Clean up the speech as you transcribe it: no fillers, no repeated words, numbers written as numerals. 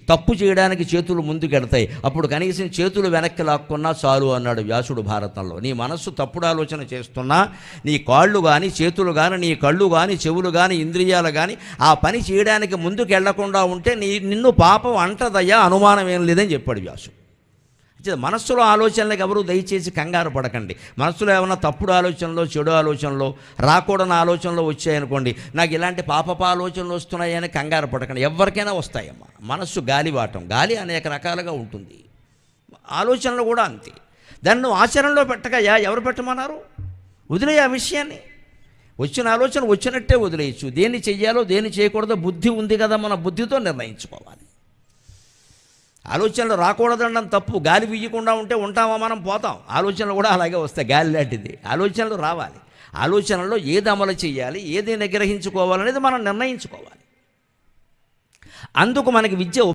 తప్పు చేయడానికి చేతులు ముందుకెడతాయి, అప్పుడు కనీసం చేతులు వెనక్కి లాక్కున్నా చాలు అన్నాడు వ్యాసుడు భారతంలో. నీ మనస్సు తప్పుడు ఆలోచన చేస్తున్నా, నీ కాళ్ళు కానీ చేతులు కానీ నీ కళ్ళు కానీ చెవులు కానీ ఇంద్రియాలు కానీ ఆ పని చేయడానికి ముందుకు వెళ్లకుండా ఉంటే నిన్ను పాపం అంటదయ్యా, అనుమానం ఏం లేదని చెప్పాడు వ్యాసుడు. మనస్సులో ఆలోచనలకు ఎవరు దయచేసి కంగారు పడకండి. మనస్సులో ఏమైనా తప్పుడు ఆలోచనలో, చెడు ఆలోచనలో, రాకూడని ఆలోచనలో వచ్చాయనుకోండి, నాకు ఇలాంటి పాపపు ఆలోచనలు వస్తున్నాయని కంగారు పడకండి. ఎవరికైనా వస్తాయమ్మా. మనస్సు గాలివాటం, గాలి అనేక రకాలుగా ఉంటుంది, ఆలోచనలు కూడా అంతే. దాన్ని నువ్వు ఆచరణలో పెట్టకయ్యా, ఎవరు పెట్టమన్నారు? వదిలేయ ఆ విషయాన్ని. వచ్చిన ఆలోచన వచ్చినట్టే వదిలేయచ్చు. దేన్ని చెయ్యాలో దేన్ని చేయకూడదో బుద్ధి ఉంది కదా, మన బుద్ధితో నిర్ణయించుకోవాలి. ఆలోచనలు రాకూడదనడం తప్పు. గాలి వీయకుండా ఉంటే ఉంటామా మనం? పోతాం. ఆలోచనలు కూడా అలాగే వస్తాయి, గాలి లాంటిది. ఆలోచనలు రావాలి. ఆలోచనలో ఏది అమలు చేయాలి, ఏది నిగ్రహించుకోవాలనేది మనం నిర్ణయించుకోవాలి. అందుకు మనకి విద్య